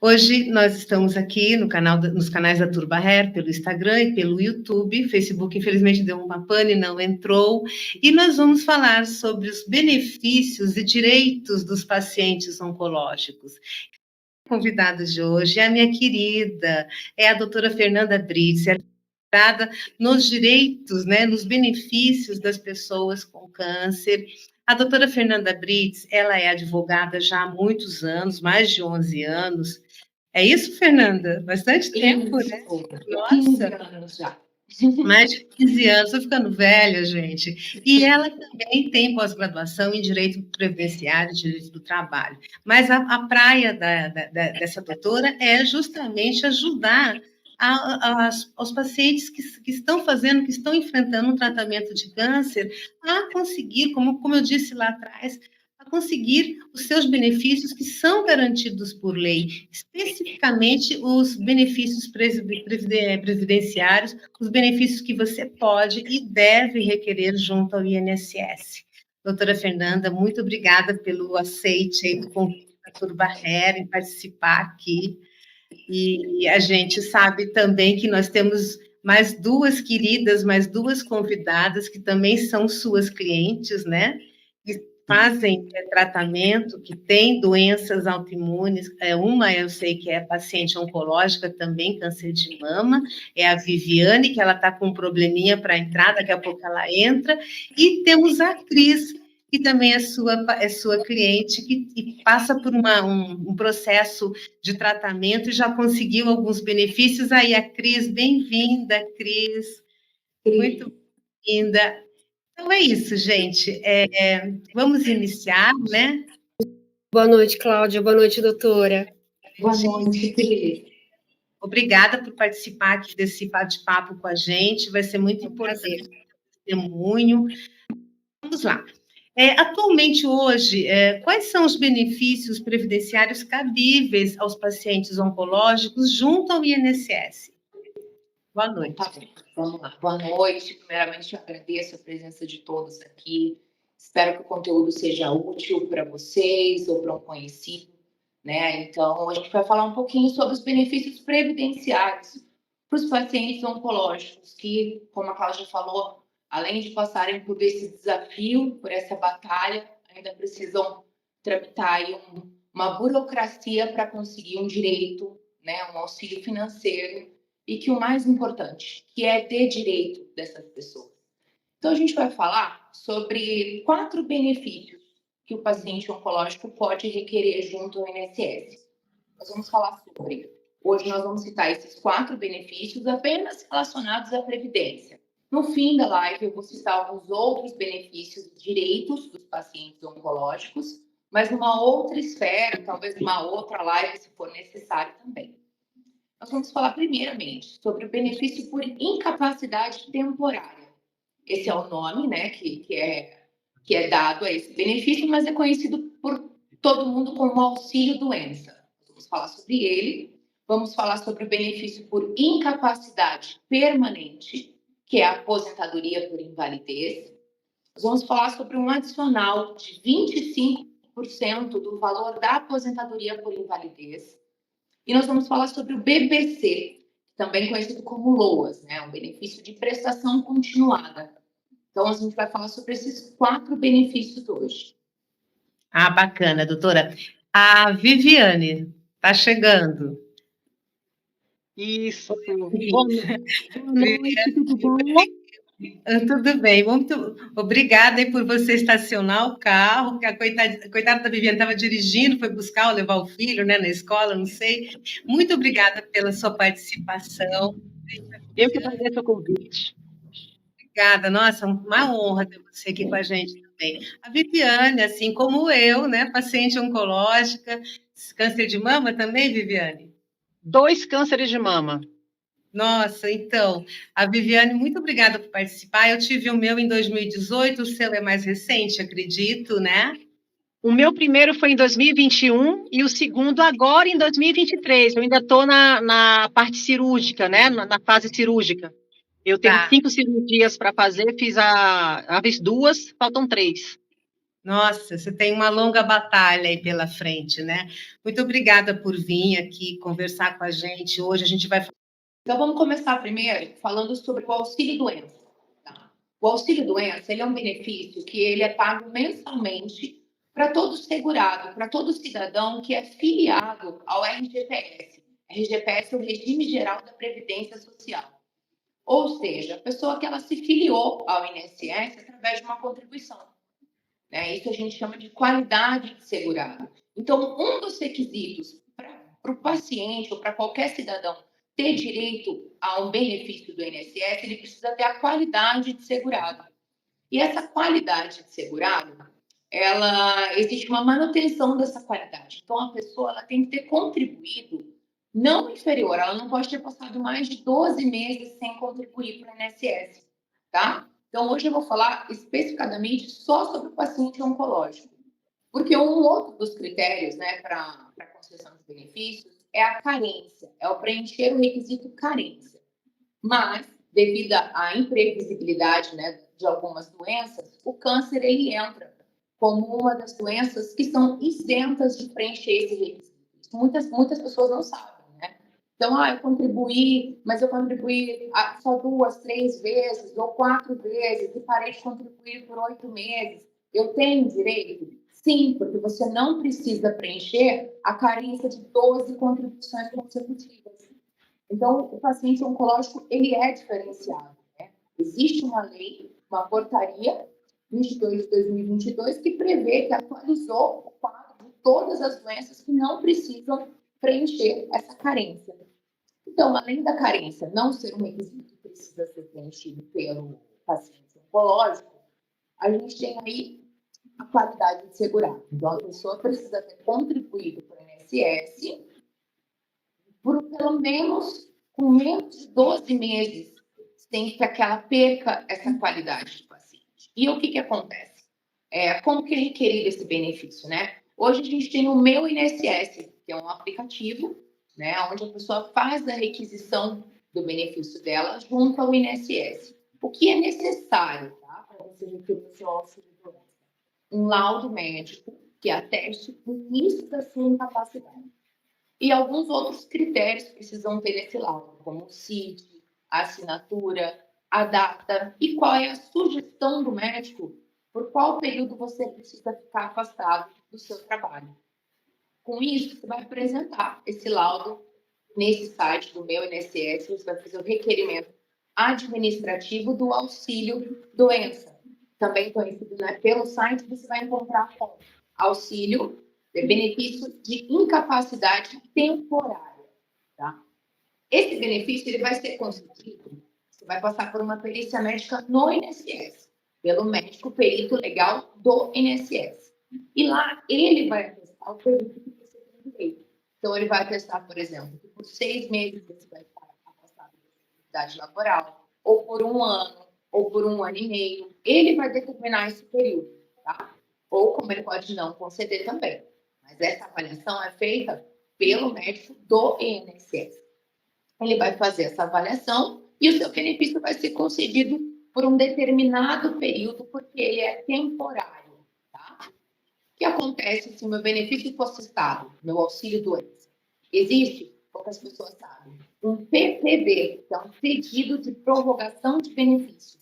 Hoje nós estamos aqui no canal, nos canais da Turba Hair, pelo Instagram e pelo YouTube. Facebook, infelizmente, deu uma pane e não entrou. E nós vamos falar sobre os benefícios e direitos dos pacientes oncológicos. A convidada de hoje é a minha querida, é a doutora Fernanda Brits, nos direitos, né, nos benefícios das pessoas com câncer. A doutora Fernanda Brits, ela é advogada já há muitos anos, mais de 11 anos. É isso, Fernanda? Bastante tempo, isso, né? Nossa! 15 anos já. Mais de 15 anos, estou ficando velha, gente. E ela também tem pós-graduação em Direito Previdenciário e Direito do Trabalho. Mas a praia dessa doutora é justamente ajudar aos pacientes que estão fazendo, que estão enfrentando um tratamento de câncer, a conseguir, como eu disse lá atrás, a conseguir os seus benefícios que são garantidos por lei, especificamente os benefícios previdenciários, os benefícios que você pode e deve requerer junto ao INSS. Doutora Fernanda, muito obrigada pelo aceite do convite da Turba Hair em participar aqui. E a gente sabe também que nós temos mais duas queridas, mais duas convidadas que também são suas clientes, né? Que fazem tratamento, que têm doenças autoimunes. Uma eu sei que é paciente oncológica também, câncer de mama, é a Viviane, que ela está com um probleminha para entrar, daqui a pouco ela entra. E temos a Cris, que também é sua cliente, que passa por um processo de tratamento e já conseguiu alguns benefícios. Aí, a Cris, bem-vinda, Cris. Muito bem-vinda. Então, é isso, gente. Vamos iniciar, né? Boa noite, Cláudia. Boa noite, doutora. Boa noite, Cris. Obrigada por participar aqui desse bate-papo com a gente. Vai ser muito importante o testemunho. Vamos lá. Atualmente, hoje, quais são os benefícios previdenciários cabíveis aos pacientes oncológicos junto ao INSS? Boa noite. Tá bom, vamos lá. Boa noite. Primeiramente, eu agradeço a presença de todos aqui. Espero que o conteúdo seja útil para vocês ou para um conhecido, né? Então, a gente vai falar um pouquinho sobre os benefícios previdenciários para os pacientes oncológicos que, como a Cláudia falou, além de passarem por esse desafio, por essa batalha, ainda precisam tramitar aí uma burocracia para conseguir um direito, né, um auxílio financeiro, e que o mais importante, que é de direito dessas pessoas. Então, a gente vai falar sobre 4 benefícios que o paciente oncológico pode requerer junto ao INSS. Nós vamos falar sobre. Hoje nós vamos citar esses 4 benefícios apenas relacionados à Previdência. No fim da live, eu vou citar alguns outros benefícios e direitos dos pacientes oncológicos, mas numa outra esfera, talvez numa outra live, se for necessário também. Nós vamos falar primeiramente sobre o benefício por incapacidade temporária. Esse é o nome, né, que é dado a esse benefício, mas é conhecido por todo mundo como auxílio-doença. Vamos falar sobre ele. Vamos falar sobre o benefício por incapacidade permanente, que é a aposentadoria por invalidez. Nós vamos falar sobre um adicional de 25% do valor da aposentadoria por invalidez. E nós vamos falar sobre o BBC, também conhecido como LOAS, né? Um benefício de prestação continuada. Então, a gente vai falar sobre esses 4 benefícios hoje. Ah, bacana, doutora. A Viviane está chegando. Isso. Boa noite, tudo bom? Tudo bem, muito obrigada aí por você estacionar o carro, que a coitada da Viviane estava dirigindo, foi buscar ou levar o filho, né, na escola, não sei. Muito obrigada pela sua participação. Eu que agradeço o convite. Obrigada, nossa, uma honra ter você aqui com a gente também. A Viviane, assim como eu, né, paciente oncológica, câncer de mama também, Viviane? 2 cânceres de mama. Nossa, então, a Viviane, muito obrigada por participar. Eu tive o meu em 2018, o seu é mais recente, acredito, né? O meu primeiro foi em 2021 e o segundo agora em 2023. Eu ainda estou na parte cirúrgica, né? Na fase cirúrgica. Eu tenho 5 cirurgias para fazer, fiz 2, faltam 3. Nossa, você tem uma longa batalha aí pela frente, né? Muito obrigada por vir aqui conversar com a gente. Hoje a gente vai. Então, vamos começar primeiro falando sobre o auxílio-doença. Tá? O auxílio-doença, ele é um benefício que ele é pago mensalmente para todo segurado, para todo cidadão que é filiado ao RGPS. RGPS é o Regime Geral da Previdência Social. Ou seja, a pessoa que ela se filiou ao INSS através de uma contribuição. Né? Isso a gente chama de qualidade de segurado. Então, um dos requisitos para o paciente ou para qualquer cidadão ter direito a um benefício do INSS, ele precisa ter a qualidade de segurado. E essa qualidade de segurado, existe uma manutenção dessa qualidade. Então, a pessoa ela tem que ter contribuído não inferior, ela não pode ter passado mais de 12 meses sem contribuir para o INSS, tá? Então, hoje eu vou falar especificadamente só sobre o paciente oncológico, porque um outro dos critérios, né, para a concessão de benefícios é a carência, é o preencher o requisito carência. Mas, devido à imprevisibilidade, né, de algumas doenças, o câncer ele entra como uma das doenças que são isentas de preencher esse requisito. Muitas pessoas não sabem. Então, eu contribuí, mas eu contribuí só 2, 3 vezes ou 4 vezes e parei de contribuir por 8 meses. Eu tenho direito? Sim, porque você não precisa preencher a carência de 12 contribuições consecutivas. Então, o paciente oncológico, ele é diferenciado. Né? Existe uma lei, uma portaria 22 de 2022, que prevê, que atualizou o quadro de todas as doenças que não precisam preencher essa carência. Então, além da carência não ser um requisito que precisa ser preenchido pelo paciente oncológico, a gente tem aí a qualidade de segurado. Então, a pessoa precisa ter contribuído para o INSS com menos de 12 meses, sem que ela perca essa qualidade do paciente. E o que acontece? Como que é requerido esse benefício, né? Hoje a gente tem o Meu INSS, que é um aplicativo, né, onde a pessoa faz a requisição do benefício dela junto ao INSS. O que é necessário, tá, para você requerer o seu auxílio-doença? Um laudo médico que ateste o início da sua incapacidade. E alguns outros critérios precisam ter nesse laudo, como o CID, a assinatura, a data e qual é a sugestão do médico por qual período você precisa ficar afastado do seu trabalho. Com isso, você vai apresentar esse laudo nesse site do Meu INSS, você vai fazer o requerimento administrativo do auxílio-doença. Também conhecido, né, pelo site, você vai encontrar com auxílio, benefício de incapacidade temporária. Tá? Esse benefício ele vai ser concedido, você vai passar por uma perícia médica no INSS, pelo médico perito legal do INSS. E lá ele vai atestar o período que você tem direito. Então, ele vai atestar, por exemplo, que por 6 meses você vai estar afastado da atividade laboral, ou por 1 ano, ou por 1 ano e meio. Ele vai determinar esse período, tá? Ou como ele pode não conceder também. Mas essa avaliação é feita pelo médico do INSS. Ele vai fazer essa avaliação e o seu benefício vai ser concedido por um determinado período, porque ele é temporário. Tá? O que acontece se o meu benefício for cessado, meu auxílio-doença? Existe, poucas pessoas sabem, um PPB, que é um pedido de prorrogação de benefício.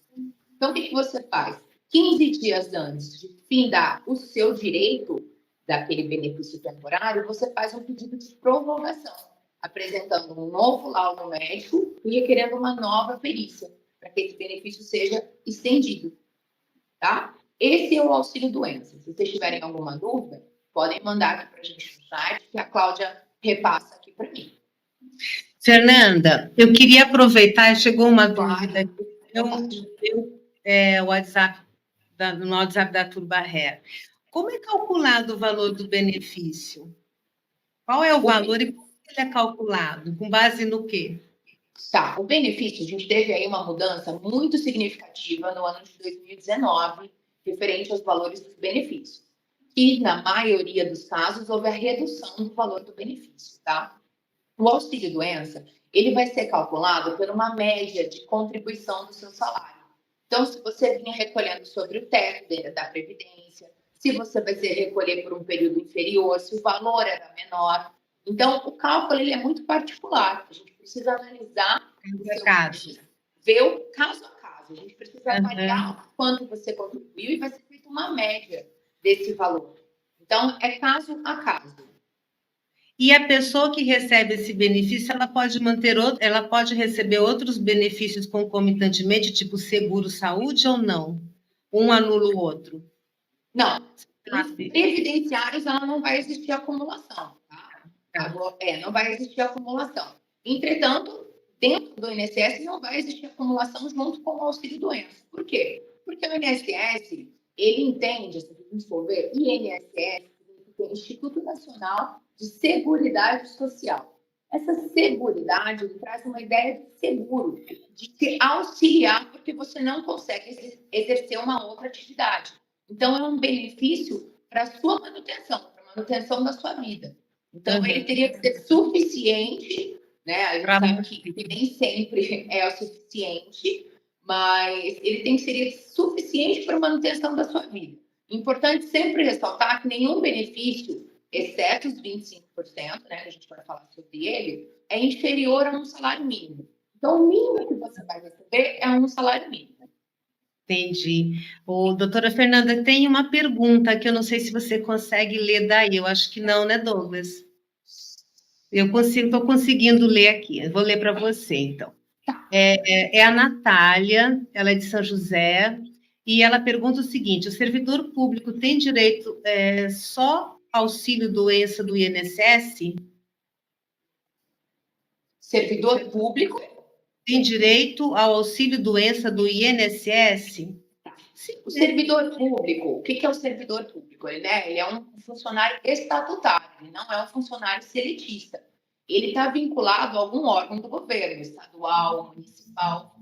Então, o que você faz? 15 dias antes de findar o seu direito daquele benefício temporário, você faz um pedido de prorrogação, apresentando um novo laudo médico e requerendo uma nova perícia, para que esse benefício seja estendido. Tá? Esse é o auxílio-doença. Se vocês tiverem alguma dúvida, podem mandar aqui para a gente no site, que a Cláudia repassa aqui para mim. Fernanda, eu queria aproveitar, chegou uma dúvida. O WhatsApp, no WhatsApp da Turbarré. Como é calculado o valor do benefício? Qual é o valor e como ele é calculado? Com base no quê? Tá, o benefício, a gente teve aí uma mudança muito significativa no ano de 2019, referente aos valores dos benefícios. E, na maioria dos casos, houve a redução do valor do benefício, tá? O auxílio-doença, ele vai ser calculado por uma média de contribuição do seu salário. Então, se você vinha recolhendo sobre o teto da Previdência, se você vai se recolher por um período inferior, se o valor era menor. Então, o cálculo ele é muito particular. A gente precisa analisar o seu caso. ver o caso a caso. A gente precisa Uhum. avaliar quanto você contribuiu e vai ser feita uma média desse valor. Então, é caso a caso. E a pessoa que recebe esse benefício, ela pode ela pode receber outros benefícios concomitantemente, tipo seguro-saúde ou não? Um anula o outro. Não, em previdenciários ela não vai existir acumulação, tá? Agora, não vai existir acumulação. Entretanto, dentro do INSS não vai existir acumulação junto com o auxílio-doença. Por quê? Porque o INSS, ele entende, se a gente for ver, INSS, que é Instituto Nacional de Seguridade Social. Essa seguridade traz uma ideia de seguro, de te auxiliar porque você não consegue exercer uma outra atividade. Então, é um benefício para a sua manutenção, para a manutenção da sua vida. Então, ele teria que ser suficiente, né? A gente sabe que nem sempre é o suficiente, mas ele tem que ser suficiente para a manutenção da sua vida. Importante sempre ressaltar que nenhum benefício, exceto os 25%, né? A gente vai falar sobre ele, é inferior a um salário mínimo. Então, o mínimo que você vai receber é um salário mínimo. Entendi. Doutora Fernanda, tem uma pergunta que eu não sei se você consegue ler daí. Eu acho que não, né, Douglas? Estou conseguindo ler aqui. Eu vou ler para você, então. É a Natália, ela é de São José, e ela pergunta o seguinte: o servidor público tem direito só auxílio-doença do INSS? Servidor público tem direito ao auxílio-doença do INSS? Sim, o servidor público, o que é o servidor público? Ele é um funcionário estatutário, ele não é um funcionário seletista. Ele está vinculado a algum órgão do governo, estadual, municipal.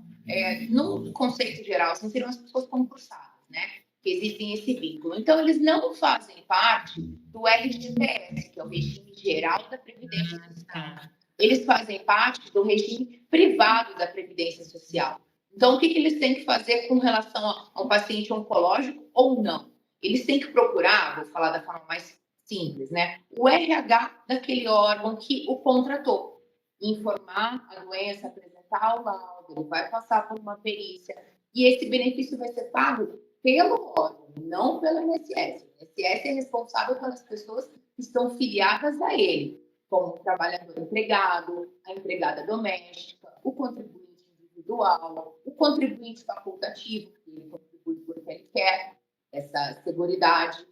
No conceito geral, assim, seriam as pessoas concursadas, né? Que existem esse vínculo. Então, eles não fazem parte do RGPS, que é o Regime Geral da Previdência Social. Eles fazem parte do regime privado da Previdência Social. Então, o que eles têm que fazer com relação a um paciente oncológico ou não? Eles têm que procurar, vou falar da forma mais simples, né? O RH daquele órgão que o contratou. Informar a doença, apresentar o laudo, ele vai passar por uma perícia. E esse benefício vai ser pago pelo órgão, não pelo INSS. O INSS é responsável pelas pessoas que estão filiadas a ele, como o trabalhador empregado, a empregada doméstica, o contribuinte individual, o contribuinte facultativo, que ele contribui porque ele quer essa seguridade.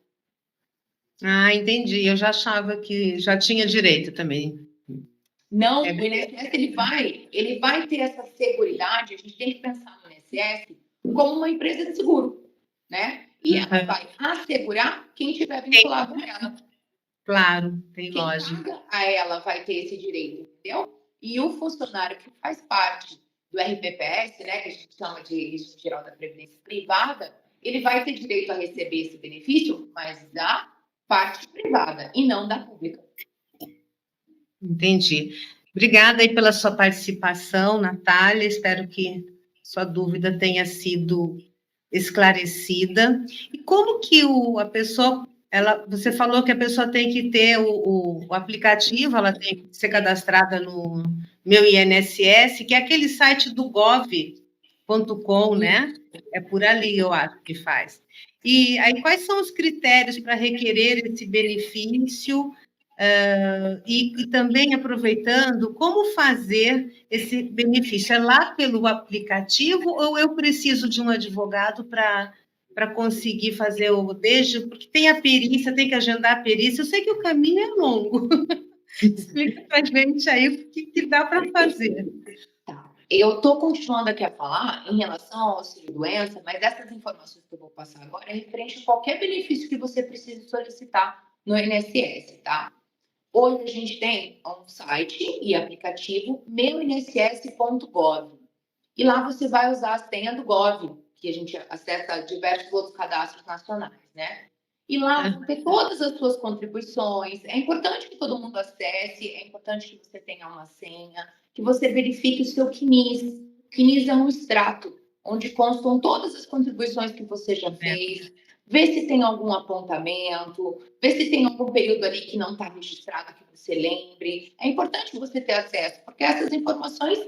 Ah, entendi. Eu já achava que já tinha direito também. Não, o INSS ele vai ter essa seguridade. A gente tem que pensar no INSS como uma empresa de seguro, né? E ela vai assegurar quem estiver vinculado a ela. Claro, tem lógica. Quem paga a ela vai ter esse direito, entendeu? E o funcionário que faz parte do RPPS, né, que a gente chama de Registro Geral da Previdência Privada, ele vai ter direito a receber esse benefício, mas da parte privada e não da pública. Entendi. Obrigada aí pela sua participação, Natália. Espero que sua dúvida tenha sido esclarecida. E como que a pessoa, você falou que a pessoa tem que ter o aplicativo, ela tem que ser cadastrada no Meu INSS, que é aquele site do gov.com, né? É por ali, eu acho que faz. E aí, quais são os critérios para requerer esse benefício? E também aproveitando, como fazer esse benefício? É lá pelo aplicativo ou eu preciso de um advogado para conseguir fazer porque tem a perícia, tem que agendar a perícia. Eu sei que o caminho é longo. Explica para a gente aí o que dá para fazer. Eu estou continuando aqui a falar em relação ao auxílio-doença, mas essas informações que eu vou passar agora é referente a qualquer benefício que você precise solicitar no INSS, tá? Hoje a gente tem um site e aplicativo meuinss.gov. E lá você vai usar a senha do Gov, que a gente acessa diversos outros cadastros nacionais, né? E lá vão ter todas as suas contribuições. É importante que todo mundo acesse, é importante que você tenha uma senha, que você verifique o seu CNIS. O CNIS é um extrato onde constam todas as contribuições que você já fez, vê se tem algum apontamento, vê se tem algum período ali que não está registrado, que você lembre. É importante você ter acesso, porque essas informações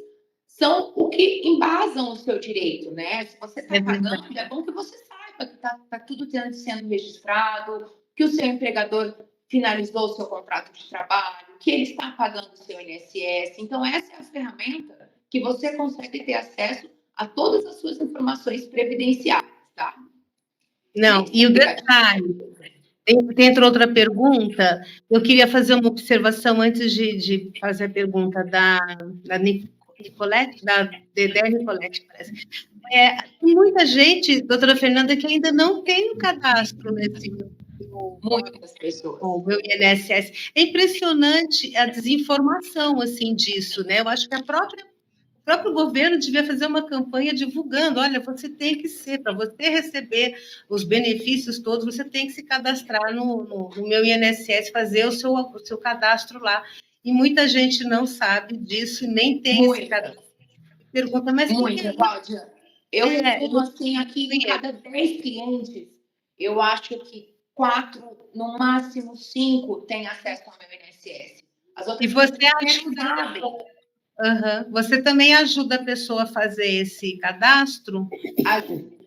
são o que embasam o seu direito, né? Se você está pagando, é bom que você saiba que está tudo sendo registrado, que o seu empregador finalizou o seu contrato de trabalho, que ele está pagando o seu INSS. Então, essa é a ferramenta que você consegue ter acesso a todas as suas informações previdenciárias, tá? Não, e o detalhe, dentro outra pergunta, eu queria fazer uma observação antes de fazer a pergunta da Nicolete, da Dedé Nicolete, parece. Tem muita gente, doutora Fernanda, que ainda não tem o cadastro nesse muitas pessoas. O meu INSS. É impressionante a desinformação, assim, disso, né? Eu acho que o próprio governo devia fazer uma campanha divulgando, olha, você tem que para você receber os benefícios todos, você tem que se cadastrar no meu INSS, fazer o seu cadastro lá. E muita gente não sabe disso, nem tem esse cadastro. Pergunta, mas muita, Cláudia. Eu costumo, assim, aqui em cada 10 clientes, eu acho que 4, no máximo 5, têm acesso ao meu INSS. As outras e você ajuda. Você também ajuda a pessoa a fazer esse cadastro? Ajudo,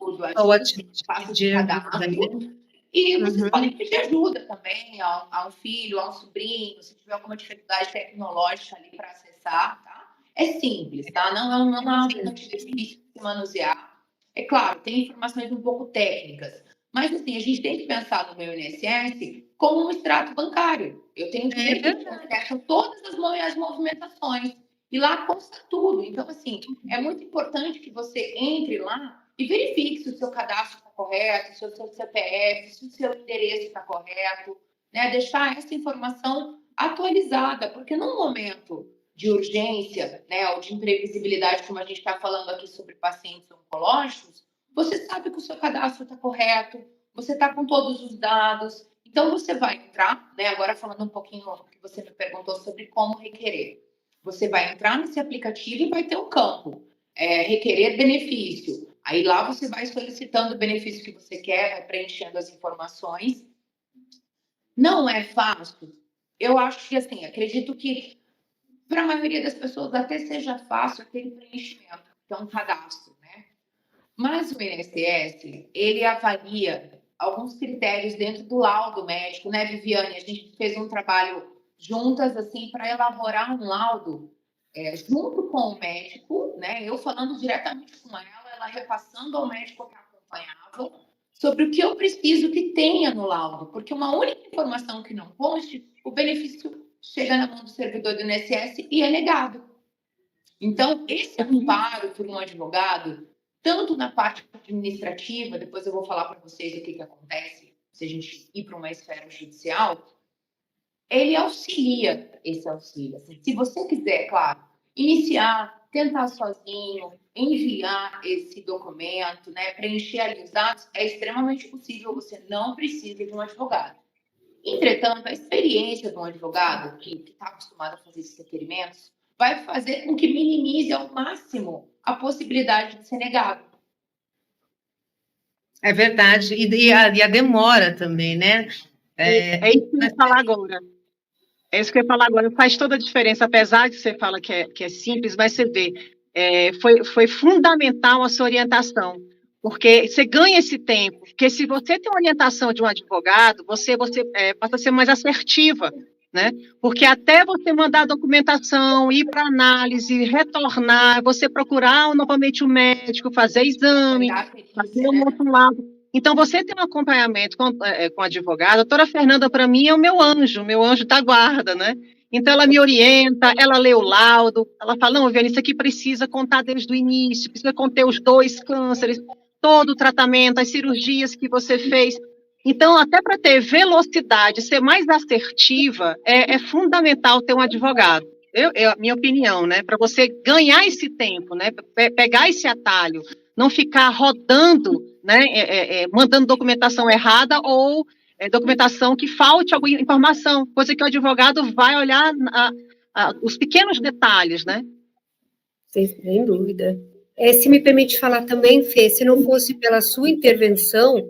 faço de cadastro. E vocês podem pedir ajuda também a um filho, a um sobrinho, se tiver alguma dificuldade tecnológica ali para acessar, tá? É simples, tá? Não é algo muito difícil de se manusear. É claro, tem informações um pouco técnicas, mas assim, a gente tem que pensar no meu INSS como um extrato bancário. Eu tenho direito de acesso a todas as movimentações. E lá consta tudo. Então, assim, é muito importante que você entre lá e verifique se o seu cadastro está correto, se o seu CPF, se o seu endereço está correto, né? Deixar essa informação atualizada, porque num momento de urgência, né, ou de imprevisibilidade, como a gente está falando aqui sobre pacientes oncológicos, você sabe que o seu cadastro está correto, você está com todos os dados. Então, você vai entrar, né? Agora falando um pouquinho do que você me perguntou sobre como requerer. Você vai entrar nesse aplicativo e vai ter um campo, requerer benefício. Aí lá você vai solicitando o benefício que você quer, vai preenchendo as informações. Não é fácil. Eu acho que, assim, acredito que para a maioria das pessoas até seja fácil aquele preenchimento, que é um cadastro, né? Mas o INSS, ele avalia alguns critérios dentro do laudo médico, né, Viviane? A gente fez um trabalho juntas, assim, para elaborar um laudo junto com o médico, né? Eu falando diretamente com ela repassando ao médico que a acompanhava, sobre o que eu preciso que tenha no laudo, porque uma única informação que não conste, o benefício chega na mão do servidor do INSS e é negado. Então, esse amparo por um advogado, tanto na parte administrativa, depois eu vou falar para vocês o que acontece se a gente ir para uma esfera judicial, ele auxilia esse auxílio. Assim, se você quiser, claro, iniciar, tentar sozinho, enviar esse documento, né, preencher ali os dados, é extremamente possível, você não precisa de um advogado. Entretanto, a experiência de um advogado que está acostumado a fazer esses requerimentos vai fazer com que minimize ao máximo a possibilidade de ser negado. É verdade, e a demora também, né? É isso que eu ia falar agora. É isso que eu ia falar agora. Faz toda a diferença, apesar de você falar que é simples, mas você vê, foi fundamental a sua orientação, porque você ganha esse tempo, porque se você tem uma orientação de um advogado, você passa a ser mais assertiva, né? Porque até você mandar a documentação, ir para análise, retornar, você procurar novamente o médico, fazer exame, fazer um outro lado. Então, você tem um acompanhamento com a advogada. A doutora Fernanda, para mim, é o meu anjo da guarda, né? Então, ela me orienta, ela lê o laudo, ela fala, não, Viviane, isso aqui precisa contar desde o início, precisa conter os 2 cânceres, todo o tratamento, as cirurgias que você fez. Então, até para ter velocidade, ser mais assertiva, é fundamental ter um advogado. A minha opinião, né? Para você ganhar esse tempo, né? Pegar esse atalho, não ficar rodando, né? Mandando documentação errada ou documentação que falte alguma informação, coisa que o advogado vai olhar os pequenos detalhes, né? Sem dúvida. Se me permite falar também, Fê, se não fosse pela sua intervenção,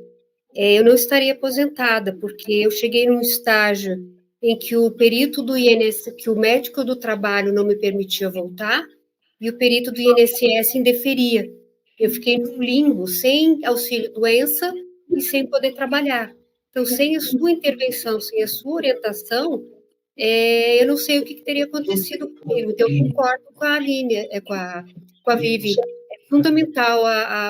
eu não estaria aposentada, porque eu cheguei num estágio em que o perito do INSS, que o médico do trabalho não me permitia voltar, e o perito do INSS indeferia. Eu fiquei num limbo, sem auxílio-doença e sem poder trabalhar. Então, sem a sua intervenção, sem a sua orientação, eu não sei o que teria acontecido comigo. Então, eu concordo com a Aline, com a Vivi. É fundamental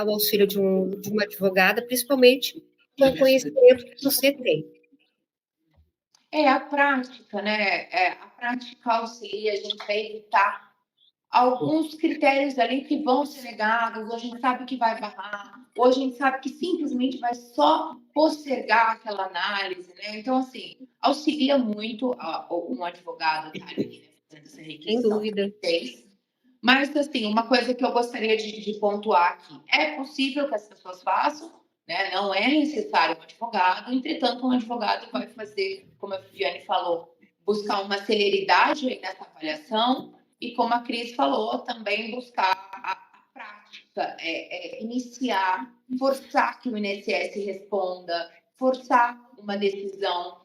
o auxílio de uma advogada, principalmente com o conhecimento que você tem. A prática, né? A prática auxilia a gente a evitar alguns critérios ali que vão ser negados, ou a gente sabe que vai barrar, ou a gente sabe que simplesmente vai só postergar aquela análise, né? Então, assim, auxilia muito um advogado tá ali, né, fazendo essa requisição. Sem dúvida. Mas, assim, uma coisa que eu gostaria de pontuar aqui, é possível que as pessoas façam, né? Não é necessário um advogado, entretanto, um advogado vai fazer, como a Viviane falou, buscar uma celeridade aí nessa avaliação, e como a Cris falou, também buscar a prática, iniciar, forçar que o INSS responda, forçar uma decisão.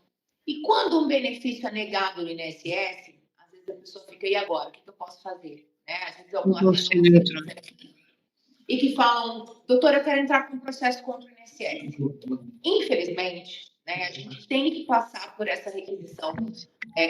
E quando um benefício é negado no INSS, às vezes a pessoa fica, e agora? O que eu posso fazer? Às vezes alguma e que falam, doutora, eu quero entrar com um processo contra o INSS. Infelizmente, né, a gente tem que passar por essa requisição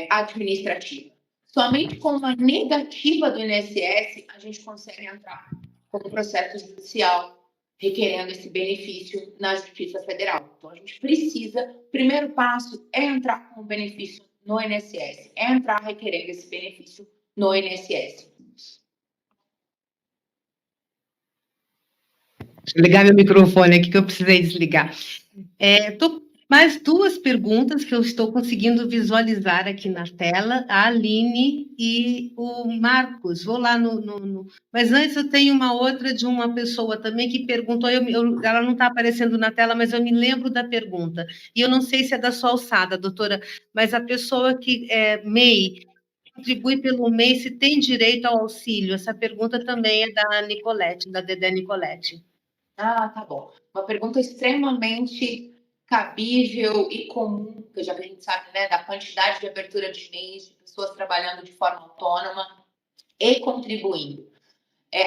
administrativa. Somente com uma negativa do INSS, a gente consegue entrar com um processo judicial requerendo esse benefício na Justiça Federal. Então, a gente precisa, o primeiro passo é entrar com o benefício no INSS, é entrar requerendo esse benefício no INSS. Deixa eu ligar meu microfone aqui, que eu precisei desligar. Mais duas perguntas que eu estou conseguindo visualizar aqui na tela, a Aline e o Marcos. Vou lá Mas antes eu tenho uma outra de uma pessoa também que perguntou, ela não está aparecendo na tela, mas eu me lembro da pergunta. E eu não sei se é da sua alçada, doutora, mas a pessoa que é MEI, contribui pelo MEI, se tem direito ao auxílio. Essa pergunta também é da Nicolete, da Dedé Nicolete. Tá bom. Uma pergunta extremamente cabível e comum, que já que a gente sabe, né, da quantidade de abertura de MEIs, de pessoas trabalhando de forma autônoma e contribuindo.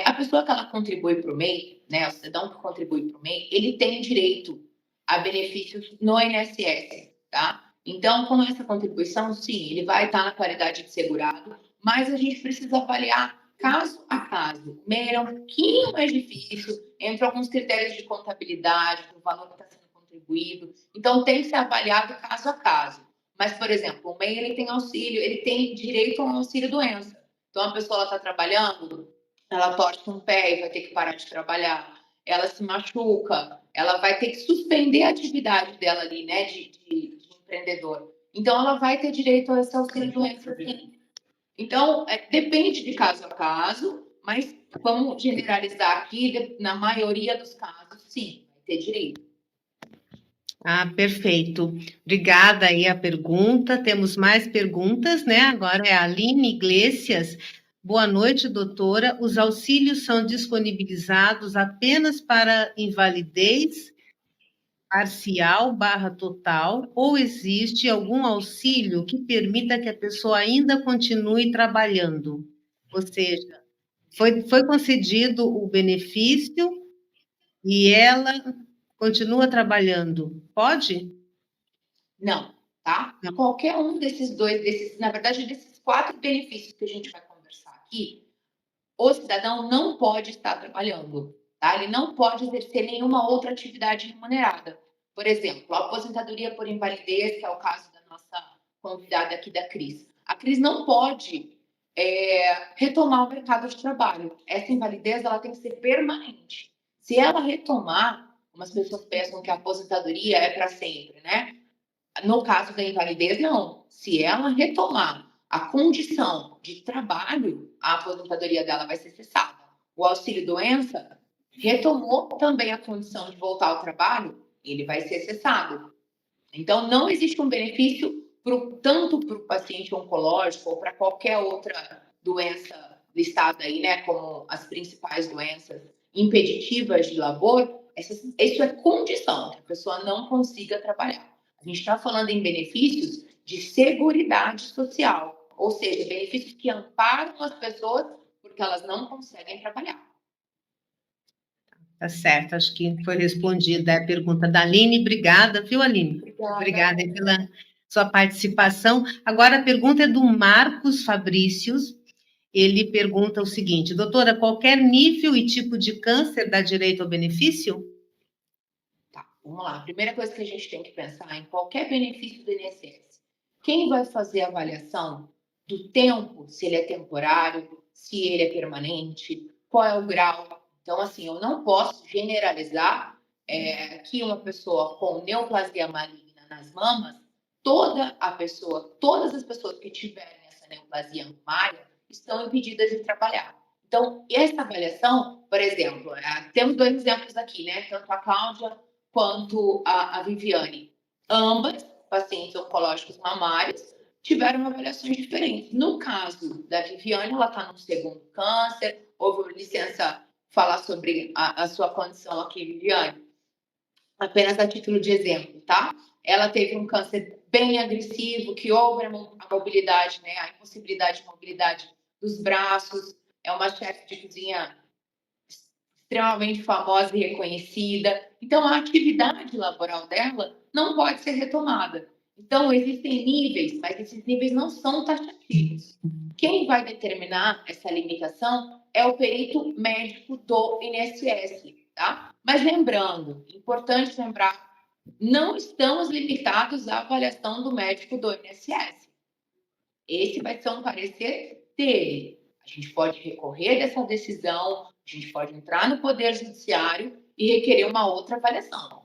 A pessoa que ela contribui para o MEI, né, o cidadão que contribui para o MEI, ele tem direito a benefícios no INSS, tá? Então, com essa contribuição, sim, ele vai estar na qualidade de segurado, mas a gente precisa avaliar caso a caso. O MEI é um pouquinho mais difícil, entre alguns critérios de contabilidade, do valor que está sendo contribuído. Então, tem que ser avaliado caso a caso. Mas, por exemplo, o MEI ele tem auxílio, ele tem direito a um auxílio-doença. Então, a pessoa está trabalhando, ela torce um pé e vai ter que parar de trabalhar, ela se machuca, ela vai ter que suspender a atividade dela ali, né, de empreendedor. Então, ela vai ter direito a esse auxílio-doença, sim. Então, depende de caso a caso, mas vamos generalizar aqui, na maioria dos casos, sim, vai ter direito. Perfeito. Obrigada aí a pergunta. Temos mais perguntas, né? Agora é a Aline Iglesias. Boa noite, doutora. Os auxílios são disponibilizados apenas para invalidez parcial / total, ou existe algum auxílio que permita que a pessoa ainda continue trabalhando? Ou seja, foi concedido o benefício e ela continua trabalhando. Pode? Não, tá? Não. Qualquer um desses na verdade, desses 4 benefícios que a gente vai conversar aqui, o cidadão não pode estar trabalhando, tá? Ele não pode exercer nenhuma outra atividade remunerada. Por exemplo, a aposentadoria por invalidez, que é o caso da nossa convidada aqui, da Cris. A Cris não pode retomar o mercado de trabalho. Essa invalidez ela tem que ser permanente. Se ela retomar, umas pessoas pensam que a aposentadoria é para sempre, né? No caso da invalidez, não. Se ela retomar a condição de trabalho, a aposentadoria dela vai ser cessada. O auxílio-doença retomou também a condição de voltar ao trabalho, ele vai ser cessado. Então, não existe um benefício tanto para o paciente oncológico ou para qualquer outra doença listada aí, né, como as principais doenças impeditivas de labor, isso é condição, que a pessoa não consiga trabalhar. A gente está falando em benefícios de seguridade social, ou seja, benefícios que amparam as pessoas porque elas não conseguem trabalhar. Tá certo, acho que foi respondida a pergunta da Aline. Obrigada, viu, Aline? Obrigada aí pela sua participação. Agora a pergunta é do Marcos Fabrícios. Ele pergunta o seguinte: doutora, qualquer nível e tipo de câncer dá direito ao benefício? Tá, vamos lá. A primeira coisa que a gente tem que pensar em qualquer benefício do INSS. Quem vai fazer a avaliação do tempo, se ele é temporário, se ele é permanente, qual é o grau. Então, assim, eu não posso generalizar que uma pessoa com neoplasia maligna nas mamas, todas as pessoas que tiverem essa neoplasia mamária estão impedidas de trabalhar. Então, essa avaliação, por exemplo, temos 2 exemplos aqui, né? Tanto a Cláudia quanto a Viviane. Ambas, pacientes oncológicos mamários, tiveram avaliações diferentes. No caso da Viviane, ela está no 2º câncer. Houve licença falar sobre a sua condição aqui, Viviane. Apenas a título de exemplo, tá? Ela teve um câncer bem agressivo, que houve a mobilidade, né? A impossibilidade de mobilidade dos braços. É uma chefe de cozinha extremamente famosa e reconhecida. Então, a atividade laboral dela não pode ser retomada. Então, existem níveis, mas esses níveis não são taxativos. Quem vai determinar essa limitação é o perito médico do INSS, tá? Mas lembrando, importante lembrar, não estamos limitados à avaliação do médico do INSS. Esse vai ser um parecer dele. A gente pode recorrer dessa decisão, a gente pode entrar no Poder Judiciário e requerer uma outra avaliação.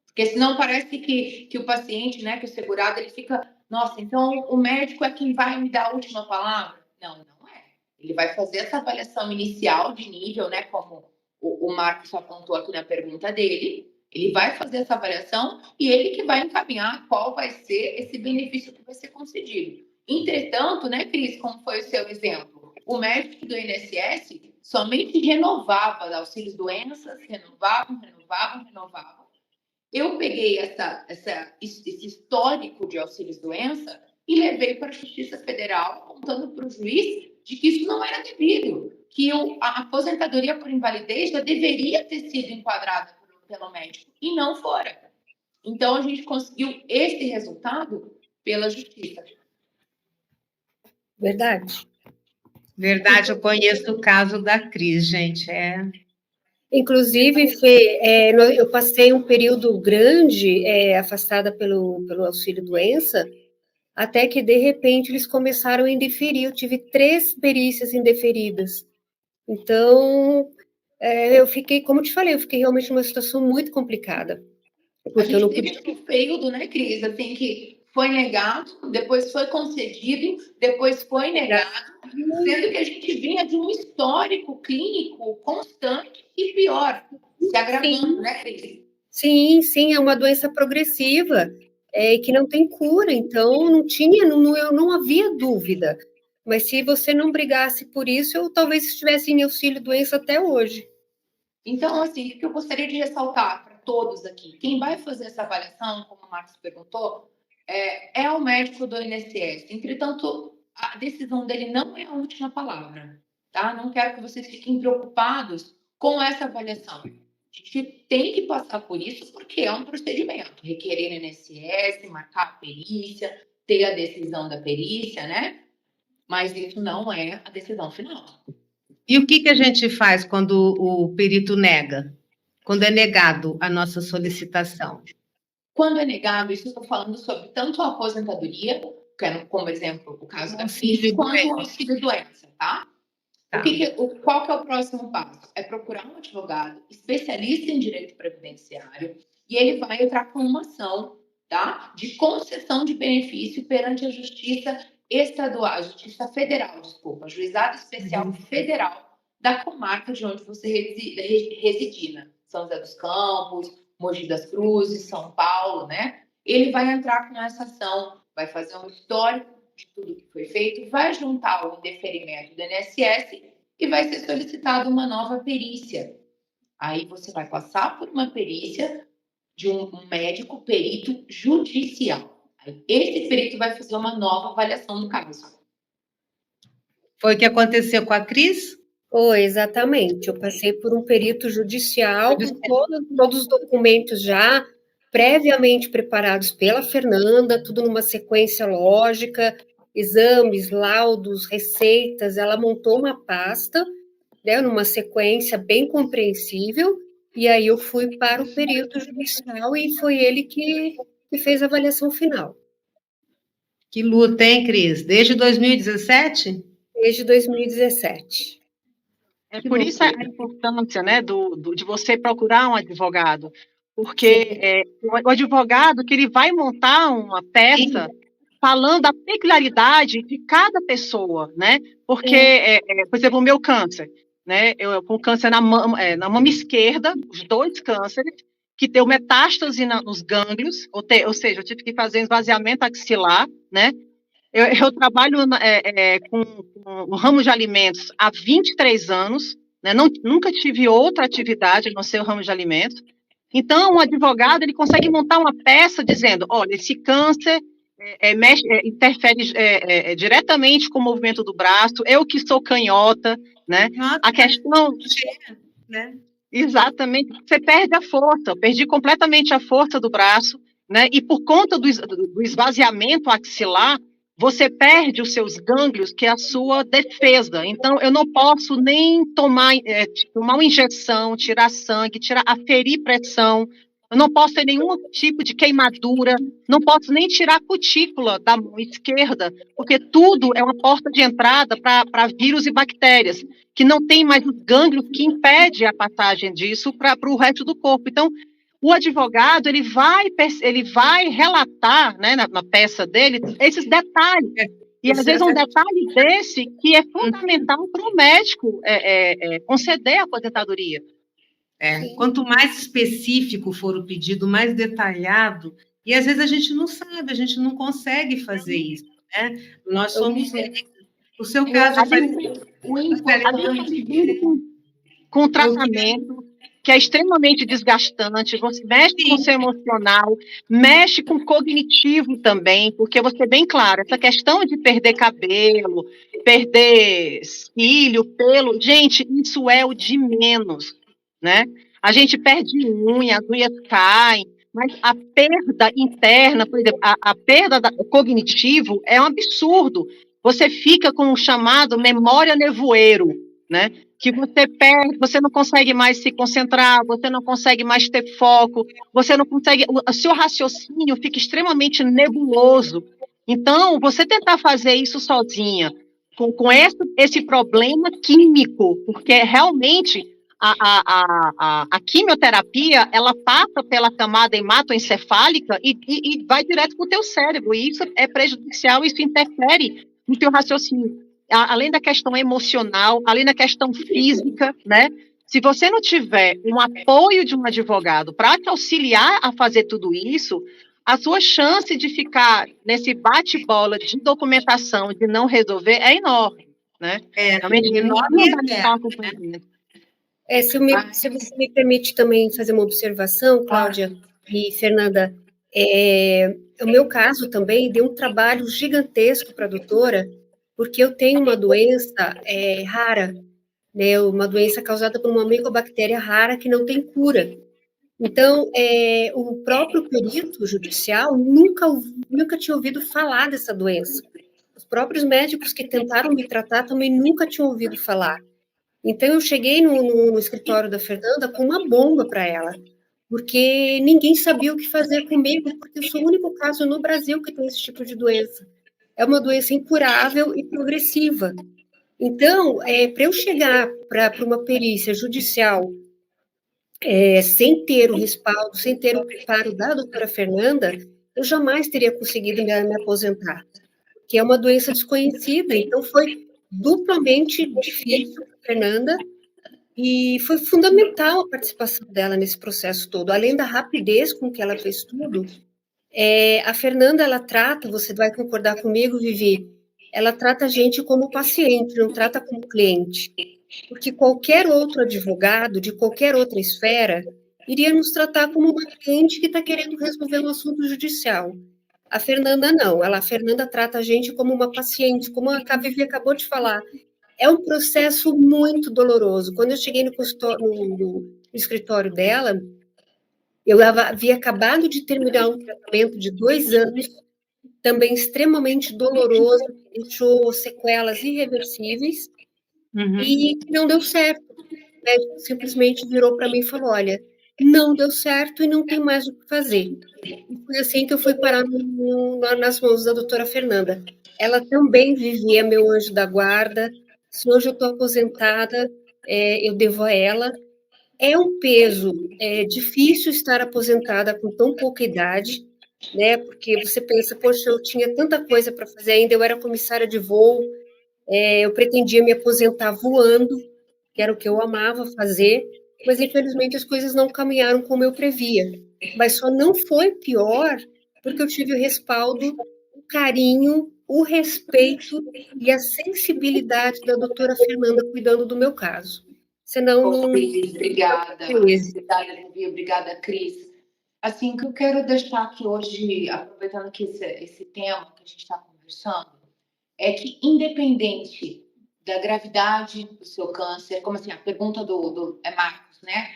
Porque senão parece que o paciente, né, que o segurado, ele fica, nossa, então o médico é quem vai me dar a última palavra? Não, não é. Ele vai fazer essa avaliação inicial de nível, né, como o Marcos apontou aqui na pergunta dele. Ele vai fazer essa avaliação e ele que vai encaminhar qual vai ser esse benefício que vai ser concedido. Entretanto, né, Cris, como foi o seu exemplo, o médico do INSS somente renovava auxílios doenças, renovavam. Eu peguei esse histórico de auxílios doença e levei para a Justiça Federal, apontando para o juiz de que isso não era devido, que a aposentadoria por invalidez já deveria ter sido enquadrada pelo médico e não fora. Então, a gente conseguiu esse resultado pela Justiça. Verdade. Verdade, eu conheço o caso da Cris, gente. Inclusive, Fê, eu passei um período grande afastada pelo auxílio-doença, até que, de repente, eles começaram a indeferir. Eu tive 3 perícias indeferidas. Então, eu fiquei, como eu te falei, eu fiquei realmente numa situação muito complicada. A gente teve um período, né, Cris, assim, que foi negado, depois foi concedido, depois foi negado, sendo que a gente vinha de um histórico clínico constante e pior, se agravando, né, Cris? Sim, é uma doença progressiva, que não tem cura, então não havia dúvida. Mas se você não brigasse por isso, eu talvez estivesse em auxílio-doença até hoje. Então, assim, o que eu gostaria de ressaltar para todos aqui, quem vai fazer essa avaliação, como o Marcos perguntou, é o médico do INSS. Entretanto, a decisão dele não é a última palavra, tá? Não quero que vocês fiquem preocupados com essa avaliação. A gente tem que passar por isso porque é um procedimento. Requerer no INSS, marcar a perícia, ter a decisão da perícia, né? Mas isso não é a decisão final. E o que a gente faz quando o perito nega? Quando é negado a nossa solicitação? Quando é negado, isso eu estou falando sobre tanto a aposentadoria, como exemplo o caso da Cris, quanto o auxílio-doença, tá? Qual que é o próximo passo? É procurar um advogado especialista em direito previdenciário e ele vai entrar com uma ação, tá? De concessão de benefício perante a Justiça Estadual, a Justiça Federal, desculpa, Juizado Especial Federal da comarca de onde você reside, São José dos Campos, Mogi das Cruzes, São Paulo, né? Ele vai entrar com essa ação, vai fazer um histórico de tudo que foi feito, vai juntar o indeferimento do INSS e vai ser solicitada uma nova perícia. Aí você vai passar por uma perícia de um médico perito judicial. Aí esse perito vai fazer uma nova avaliação do caso. Foi o que aconteceu com a Cris? Foi, exatamente. Eu passei por um perito judicial com todos os documentos já previamente preparados pela Fernanda, tudo numa sequência lógica, exames, laudos, receitas. Ela montou uma pasta, né, numa sequência bem compreensível, e aí eu fui para o perito judicial e foi ele que fez a avaliação final. Que luta, hein, Cris? Desde 2017? Desde 2017. É por isso a importância, né, de você procurar um advogado, porque o advogado que ele vai montar uma peça falando da peculiaridade de cada pessoa, né? Porque, por exemplo, o meu câncer, né? Eu com câncer na mama esquerda, os 2 cânceres, que deu metástase nos gânglios, ou seja, eu tive que fazer esvaziamento axilar, né? Eu trabalho com o ramo de alimentos há 23 anos, né? Nunca tive outra atividade no seu ramo de alimentos. Então, um advogado ele consegue montar uma peça dizendo, olha, esse câncer interfere diretamente com o movimento do braço, eu que sou canhota, né? Nossa, a questão... né? Exatamente, você perde a força, eu perdi completamente a força do braço, né? E por conta do esvaziamento axilar, você perde os seus gânglios, que é a sua defesa. Então, eu não posso nem tomar uma injeção, tirar sangue, aferir pressão, eu não posso ter nenhum tipo de queimadura, não posso nem tirar a cutícula da mão esquerda, porque tudo é uma porta de entrada para vírus e bactérias, que não tem mais os gânglios que impede a passagem disso para o resto do corpo. Então, o advogado ele vai relatar, né, na peça dele esses detalhes. E às vezes um detalhe desse que é fundamental para o médico conceder a aposentadoria. Quanto mais específico for o pedido, mais detalhado, e às vezes a gente não sabe, a gente não consegue fazer isso, né? Nós somos... O seu caso... O importante... Com tratamento, que é extremamente desgastante, você mexe com o seu emocional, mexe com o cognitivo também, porque você é bem claro, essa questão de perder cabelo, perder cílio, pelo, gente, isso é o de menos, né? A gente perde unha, as unhas caem, mas a perda interna, por exemplo, a perda cognitivo é um absurdo. Você fica com o chamado memória nevoeiro, né? Que você perde, você não consegue mais se concentrar, você não consegue mais ter foco, você não consegue, o seu raciocínio fica extremamente nebuloso. Então, você tentar fazer isso sozinha, com esse problema químico, porque realmente a quimioterapia, ela passa pela camada hematoencefálica e vai direto para o teu cérebro, e isso é prejudicial, isso interfere no teu raciocínio. Além da questão emocional, além da questão física, né? Se você não tiver um apoio de um advogado para te auxiliar a fazer tudo isso, a sua chance de ficar nesse bate-bola de documentação, de não resolver, é enorme, né? Realmente enorme. Se você me permite também fazer uma observação, Cláudia e Fernanda, o meu caso também deu um trabalho gigantesco para a doutora, porque eu tenho uma doença rara, né, uma doença causada por uma micobactéria rara que não tem cura. Então, o próprio perito judicial nunca tinha ouvido falar dessa doença. Os próprios médicos que tentaram me tratar também nunca tinham ouvido falar. Então, eu cheguei no escritório da Fernanda com uma bomba para ela, porque ninguém sabia o que fazer comigo, porque eu sou o único caso no Brasil que tem esse tipo de doença. É uma doença incurável e progressiva. Então, para eu chegar para uma perícia judicial sem ter o respaldo, sem ter o preparo da doutora Fernanda, eu jamais teria conseguido me aposentar, que é uma doença desconhecida. Então, foi duplamente difícil para a Fernanda e foi fundamental a participação dela nesse processo todo. Além da rapidez com que ela fez tudo, a Fernanda, ela trata, você vai concordar comigo, Vivi, ela trata a gente como paciente, não trata como cliente. porque qualquer outro advogado, de qualquer outra esfera, iria nos tratar como uma cliente que está querendo resolver um assunto judicial. A Fernanda não, a Fernanda trata a gente como uma paciente, como a Vivi acabou de falar. É um processo muito doloroso. Quando eu cheguei no escritório dela, eu havia acabado de terminar um tratamento de 2 anos, também extremamente doloroso, que deixou sequelas irreversíveis, e que não deu certo. O médico simplesmente virou para mim e falou: olha, não deu certo e não tem mais o que fazer. E foi assim que eu fui parar nas mãos da doutora Fernanda. Ela também vivia meu anjo da guarda. Se hoje eu estou aposentada, eu devo a ela. É um peso, é difícil estar aposentada com tão pouca idade, né? Porque você pensa, poxa, eu tinha tanta coisa para fazer ainda, eu era comissária de voo, eu pretendia me aposentar voando, que era o que eu amava fazer, mas infelizmente as coisas não caminharam como eu previa. Mas só não foi pior porque eu tive o respaldo, o carinho, o respeito e a sensibilidade da doutora Fernanda cuidando do meu caso. Senão, não. Cris, obrigada. Obrigada, Vivi. Obrigada, Cris. Assim, o que eu quero deixar aqui hoje, aproveitando que esse tema que a gente está conversando, é que independente da gravidade do seu câncer, como assim, a pergunta do Marcos, né?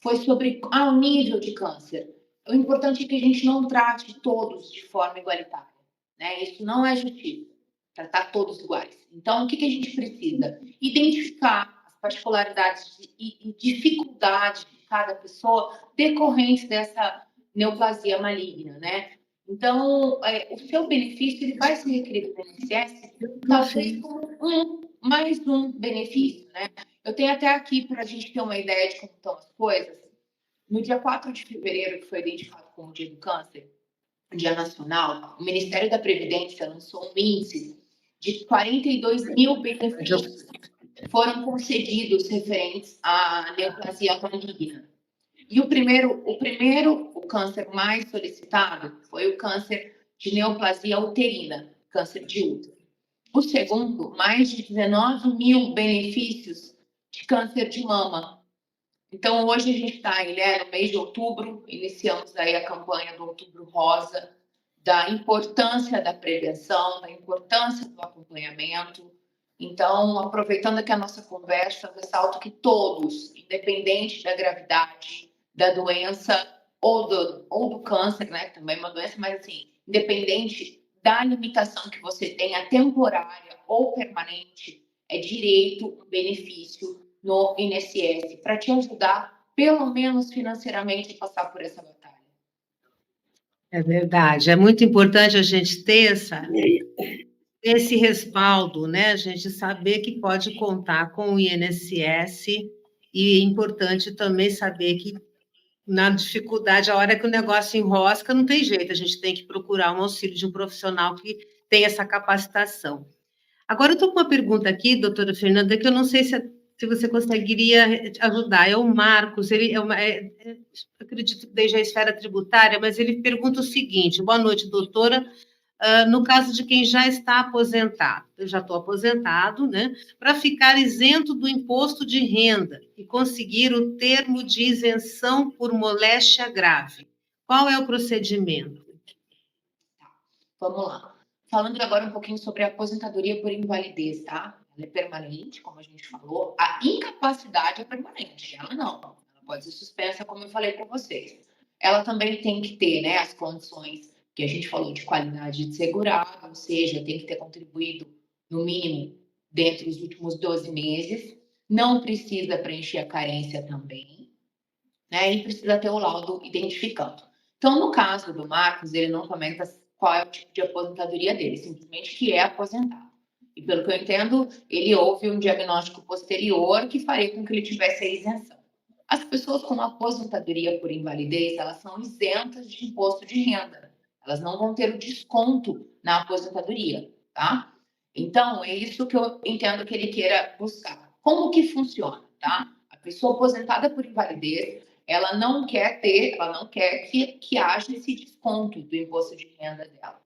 Foi sobre o nível de câncer. O importante é que a gente não trate todos de forma igualitária, né? Isso não é justiça, tratar todos iguais. Então, o que a gente precisa? Identificar as particularidades e dificuldades de cada pessoa decorrentes dessa neoplasia maligna, né? Então, o seu benefício ele vai ser requerido do INSS, talvez como mais um benefício, né? Eu tenho até aqui, para a gente ter uma ideia de como estão as coisas, no dia 4 de fevereiro, que foi identificado como o Dia do Câncer, Dia Nacional, o Ministério da Previdência lançou um índice de 42 mil benefícios foram concedidos referentes à neoplasia maligna. E o câncer mais solicitado foi o câncer de neoplasia uterina, câncer de útero. O segundo, mais de 19 mil benefícios de câncer de mama. Então, hoje a gente está no mês de outubro, iniciamos aí a campanha do Outubro Rosa, da importância da prevenção, da importância do acompanhamento. Então, aproveitando aqui a nossa conversa, eu ressalto que todos, independente da gravidade, da doença ou do câncer, né, que também é uma doença, mas assim, independente da limitação que você tenha, temporária ou permanente, é direito, um benefício no INSS para te ajudar, pelo menos financeiramente, a passar por essa batalha. É verdade, é muito importante a gente ter esse respaldo, né? A gente saber que pode contar com o INSS e é importante também saber que na dificuldade, a hora que o negócio enrosca, não tem jeito, a gente tem que procurar um auxílio de um profissional que tem essa capacitação. Agora, eu estou com uma pergunta aqui, doutora Fernanda, que eu não sei se você conseguiria ajudar. É o Marcos, ele acredito que desde a esfera tributária, mas ele pergunta o seguinte: boa noite, doutora. No caso de quem já está aposentado, eu já estou aposentado, né? Para ficar isento do imposto de renda e conseguir o termo de isenção por moléstia grave, qual é o procedimento? Vamos lá. Falando agora um pouquinho sobre a aposentadoria por invalidez, tá? Ela é permanente, como a gente falou. A incapacidade é permanente, ela não. Ela pode ser suspensa, como eu falei para vocês. Ela também tem que ter, né, as condições que a gente falou de qualidade de segurado, ou seja, tem que ter contribuído, no mínimo, dentro dos últimos 12 meses. Não precisa preencher a carência também, né? E precisa ter o laudo identificando. Então, no caso do Marcos, ele não comenta qual é o tipo de aposentadoria dele, simplesmente que é aposentado. E pelo que eu entendo, ele houve um diagnóstico posterior que faria com que ele tivesse a isenção. As pessoas com aposentadoria por invalidez, elas são isentas de imposto de renda. Elas não vão ter o desconto na aposentadoria, tá? Então, é isso que eu entendo que ele queira buscar. Como que funciona, tá? A pessoa aposentada por invalidez, ela não quer que haja esse desconto do imposto de renda dela.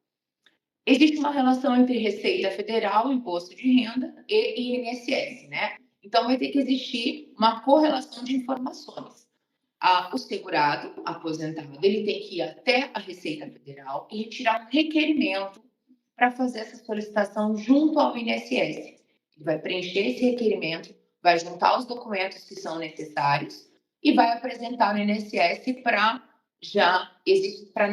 Existe uma relação entre Receita Federal, Imposto de Renda e INSS, né? Então, vai ter que existir uma correlação de informações. O segurado, aposentado, ele tem que ir até a Receita Federal e retirar um requerimento para fazer essa solicitação junto ao INSS. Ele vai preencher esse requerimento, vai juntar os documentos que são necessários e vai apresentar no INSS para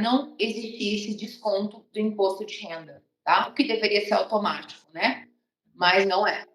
não existir esse desconto do imposto de renda, tá? O que deveria ser automático, né? Mas não é.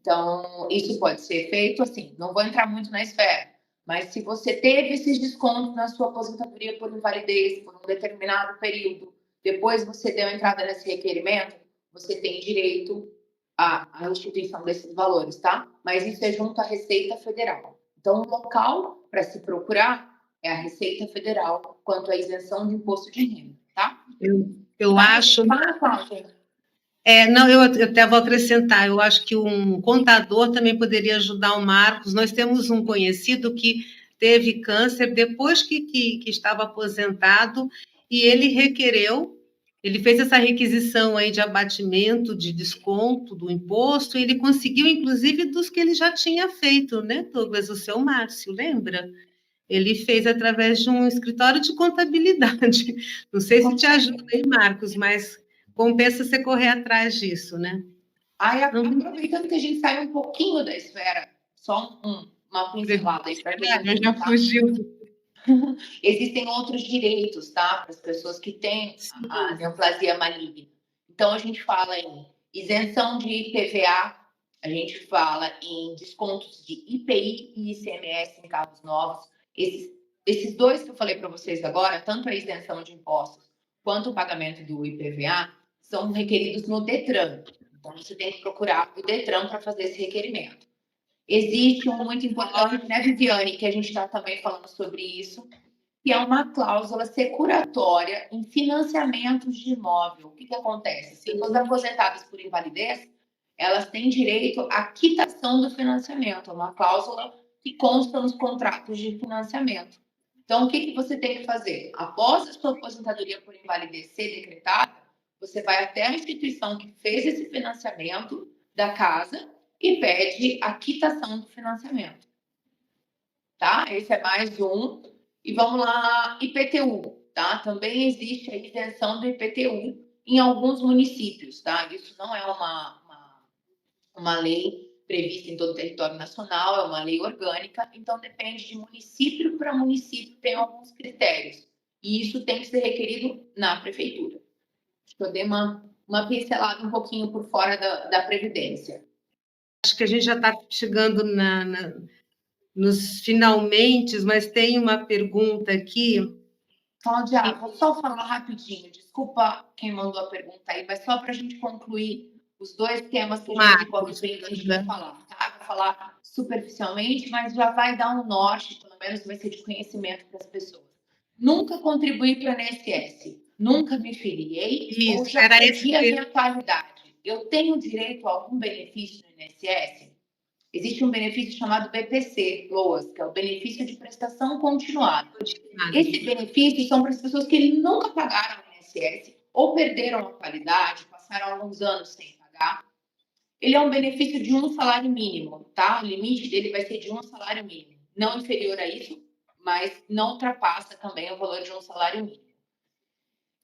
Então, isso pode ser feito assim, não vou entrar muito na esfera, mas se você teve esses descontos na sua aposentadoria por invalidez, por um determinado período, depois você deu entrada nesse requerimento, você tem direito à restituição desses valores, tá? Mas isso é junto à Receita Federal. Então, o local para se procurar é a Receita Federal quanto à isenção de imposto de renda, tá? Eu acho... Não, eu até vou acrescentar, eu acho que um contador também poderia ajudar o Marcos. Nós temos um conhecido que teve câncer depois que estava aposentado e ele requereu, ele fez essa requisição aí de abatimento, de desconto do imposto, e ele conseguiu, inclusive, dos que ele já tinha feito, né, Douglas? O seu Márcio, lembra? Ele fez através de um escritório de contabilidade. Não sei se te ajuda aí, Marcos, mas compensa você correr atrás disso, né? Aproveitando que a gente sai um pouquinho da esfera, só uma pincelada aí para gente. Já fugiu. Existem outros direitos, tá? Para as pessoas que têm a neoplasia maligna. Então, a gente fala em isenção de IPVA, a gente fala em descontos de IPI e ICMS em carros novos. Esses dois que eu falei para vocês agora, tanto a isenção de impostos quanto o pagamento do IPVA, são requeridos no Detran. Então, você tem que procurar o Detran para fazer esse requerimento. Existe um muito importante, né, Viviane, que a gente está também falando sobre isso, que é uma cláusula securatória em financiamentos de imóvel. O que acontece? As pessoas aposentadas por invalidez, elas têm direito à quitação do financiamento, uma cláusula que consta nos contratos de financiamento. Então, o que você tem que fazer? Após a sua aposentadoria por invalidez ser decretada, você vai até a instituição que fez esse financiamento da casa e pede a quitação do financiamento. Tá? Esse é mais um. E vamos lá, IPTU, tá? Também existe a isenção do IPTU em alguns municípios, tá? Isso não é uma lei prevista em todo o território nacional, é uma lei orgânica, então depende de município para município, tem alguns critérios. E isso tem que ser requerido na prefeitura. Acho que eu dei uma pincelada um pouquinho por fora da Previdência. Acho que a gente já está chegando nos finalmente, mas tem uma pergunta aqui. Cláudia, vou só falar rapidinho, desculpa quem mandou a pergunta aí, mas só para a gente concluir os dois temas que a gente pode falar, tá? Vou falar superficialmente, mas já vai dar um norte, pelo menos vai ser de conhecimento para as pessoas. Nunca contribuí para a INSS, nunca me filiei, ou já perdi a minha qualidade. Eu tenho direito a algum benefício no INSS? Existe um benefício chamado BPC, LOAS, que é o benefício de prestação continuada. Esse benefício são para as pessoas que nunca pagaram o INSS ou perderam a qualidade, passaram alguns anos sem pagar. Ele é um benefício de um salário mínimo, tá? O limite dele vai ser de um salário mínimo. Não inferior a isso, mas não ultrapassa também o valor de um salário mínimo.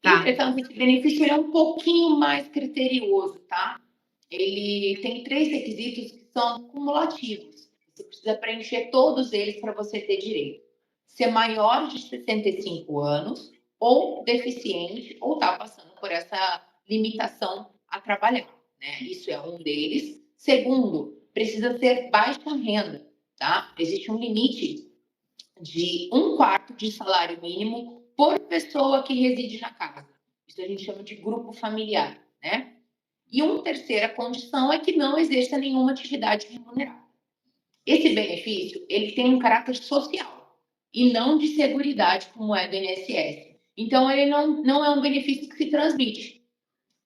Entretanto, esse benefício é um pouquinho mais criterioso, tá? Ele tem 3 requisitos que são cumulativos. Você precisa preencher todos eles para você ter direito. Ser maior de 65 anos, ou deficiente, ou estar passando por essa limitação a trabalhar, né? Isso é um deles. Segundo, precisa ter baixa renda, tá? Existe um limite de 1/4 de salário mínimo por pessoa que reside na casa. Isso a gente chama de grupo familiar, né? E uma terceira condição é que não exerça nenhuma atividade remunerada. Esse benefício, ele tem um caráter social e não de seguridade, como é do INSS. Então, ele não é um benefício que se transmite.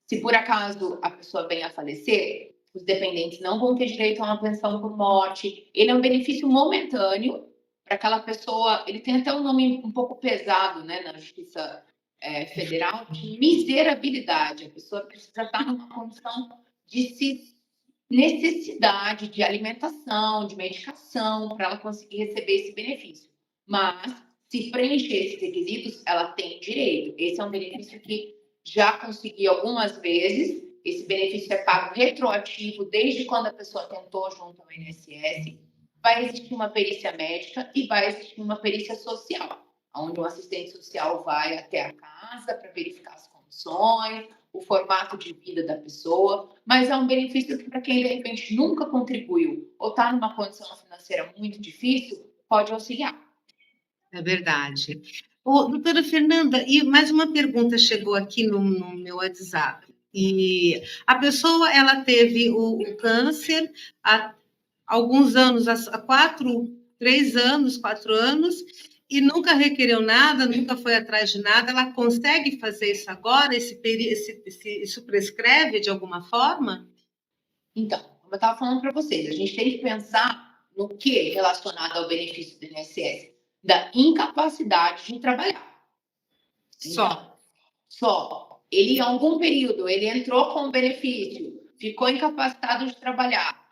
Se por acaso a pessoa venha a falecer, os dependentes não vão ter direito a uma pensão por morte. Ele é um benefício momentâneo para aquela pessoa. Ele tem até um nome um pouco pesado, né, na Justiça Federal, de miserabilidade. A pessoa precisa estar numa condição de se necessidade de alimentação, de medicação, para ela conseguir receber esse benefício. Mas, se preencher esses requisitos, ela tem direito. Esse é um benefício que já consegui algumas vezes. Esse benefício é pago retroativo desde quando a pessoa tentou junto ao INSS. Vai existir uma perícia médica e vai existir uma perícia social, onde o assistente social vai até a casa para verificar as condições, o formato de vida da pessoa, mas é um benefício que, para quem de repente nunca contribuiu ou está numa condição financeira muito difícil, pode auxiliar. É verdade. Doutora Fernanda, e mais uma pergunta chegou aqui no meu WhatsApp. E a pessoa, ela teve o câncer há alguns anos, há 3 anos, 4 anos, e nunca requereu nada, nunca foi atrás de nada. Ela consegue fazer isso agora? Isso prescreve de alguma forma? Então, como eu estava falando para vocês, a gente tem que pensar no que relacionado ao benefício do INSS? Da incapacidade de trabalhar. Só. Só. Ele, em algum período, ele entrou com benefício, ficou incapacitado de trabalhar,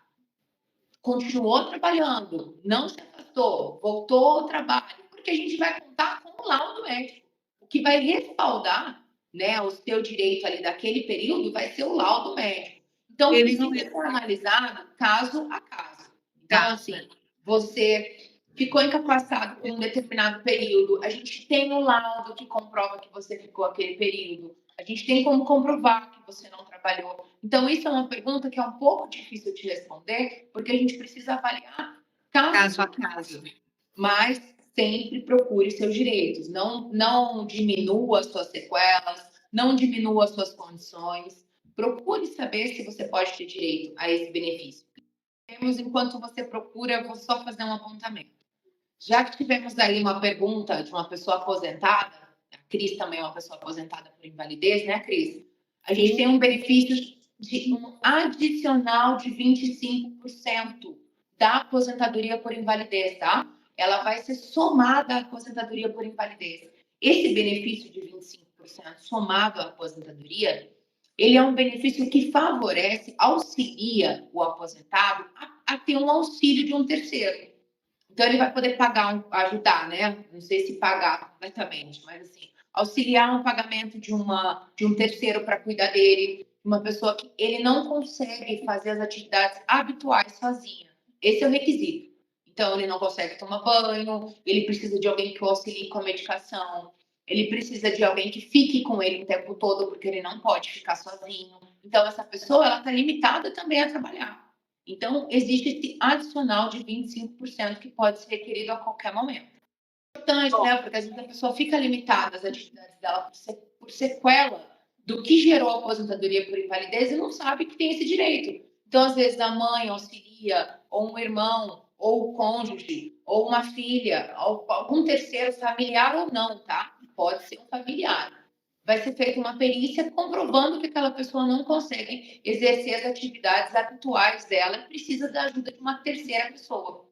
continuou trabalhando, não se afastou, voltou ao trabalho, porque a gente vai contar com o laudo médico. O que vai respaldar, né, o seu direito ali daquele período vai ser o laudo médico. Então, Ele precisa não ser analisado caso a caso. Então, assim, você ficou incapacitado por um determinado período, a gente tem o laudo que comprova que você ficou aquele período, a gente tem como comprovar que você não trabalhou. Então, isso é uma pergunta que é um pouco difícil de responder, porque a gente precisa avaliar caso a caso. Mas sempre procure seus direitos. Não diminua suas sequelas, não diminua suas condições. Procure saber se você pode ter direito a esse benefício. Enquanto você procura, eu vou só fazer um apontamento. Já que tivemos aí uma pergunta de uma pessoa aposentada, a Cris também é uma pessoa aposentada por invalidez, né, Cris? A gente tem um benefício de um adicional de 25% da aposentadoria por invalidez, tá? Ela vai ser somada à aposentadoria por invalidez. Esse benefício de 25% somado à aposentadoria, ele é um benefício que favorece, auxilia o aposentado a ter um auxílio de um terceiro. Então, ele vai poder pagar, ajudar, né? Não sei se pagar completamente, mas assim, auxiliar no pagamento de um terceiro para cuidar dele, uma pessoa que ele não consegue fazer as atividades habituais sozinha. Esse é o requisito. Então, ele não consegue tomar banho, ele precisa de alguém que o auxilie com a medicação, ele precisa de alguém que fique com ele o tempo todo, porque ele não pode ficar sozinho. Então, essa pessoa, ela está limitada também a trabalhar. Então, existe esse adicional de 25% que pode ser requerido a qualquer momento. É importante, né? Porque às vezes a pessoa fica limitada às atividades dela por sequela do que gerou a aposentadoria por invalidez e não sabe que tem esse direito. Então, às vezes, a mãe auxilia, ou um irmão, ou o cônjuge, ou uma filha, ou algum terceiro familiar ou não, tá? Pode ser um familiar. Vai ser feita uma perícia comprovando que aquela pessoa não consegue exercer as atividades habituais dela e precisa da ajuda de uma terceira pessoa.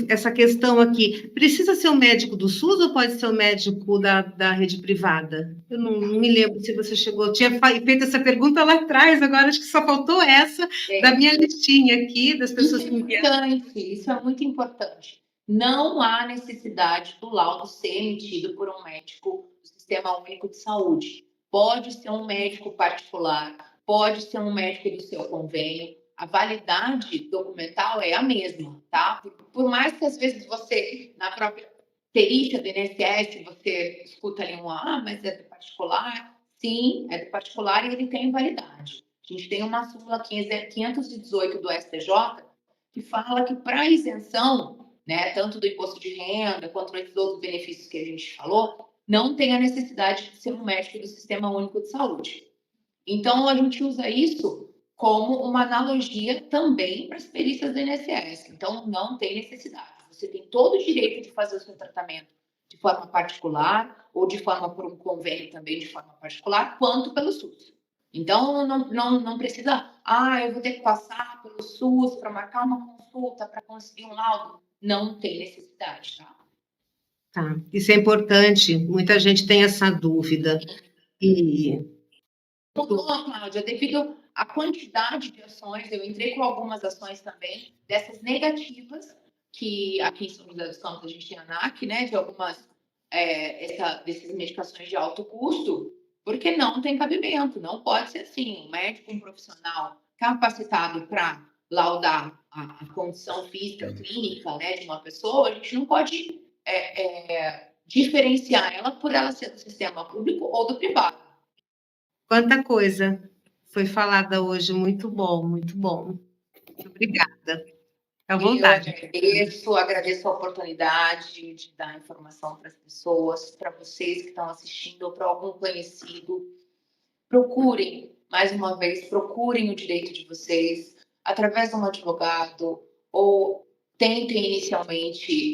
Essa questão aqui, precisa ser um médico do SUS ou pode ser um médico da rede privada? Eu não me lembro se você tinha feito essa pergunta lá atrás, agora acho que só faltou essa da minha listinha aqui, das pessoas que enviaram. Isso é muito importante. Não há necessidade do laudo ser emitido por um médico do Sistema Único de Saúde. Pode ser um médico particular, pode ser um médico do seu convênio. A validade documental é a mesma, tá? Por mais que às vezes você, na própria perícia do INSS, você escuta ali mas é do particular. Sim, é do particular e ele tem validade. A gente tem uma súmula 518 do STJ que fala que para isenção, né, tanto do imposto de renda quanto desses outros benefícios que a gente falou, não tem a necessidade de ser um médico do Sistema Único de Saúde. Então, a gente usa isso como uma analogia também para as perícias do INSS. Então, não tem necessidade. Você tem todo o direito de fazer o seu tratamento de forma particular ou de forma por um convênio também de forma particular, quanto pelo SUS. Então, não precisa, eu vou ter que passar pelo SUS para marcar uma consulta, para conseguir um laudo. Não tem necessidade, tá? Tá, isso é importante. Muita gente tem essa dúvida. E Mudou, Cláudia, devido à quantidade de ações, eu entrei com algumas ações também, dessas negativas, que aqui em São José dos Campos a gente tem a ANAC, né, de algumas dessas medicações de alto custo, porque não tem cabimento, não pode ser assim. Um médico, um profissional capacitado para laudar a condição física, clínica, né, de uma pessoa, a gente não pode diferenciar ela por ela ser do sistema público ou do privado. Quanta coisa foi falada hoje, muito bom, muito bom. Muito obrigada. À vontade. Eu agradeço a oportunidade de dar informação para as pessoas, para vocês que estão assistindo, ou para algum conhecido. Procurem, mais uma vez, procurem o direito de vocês, através de um advogado, ou tentem inicialmente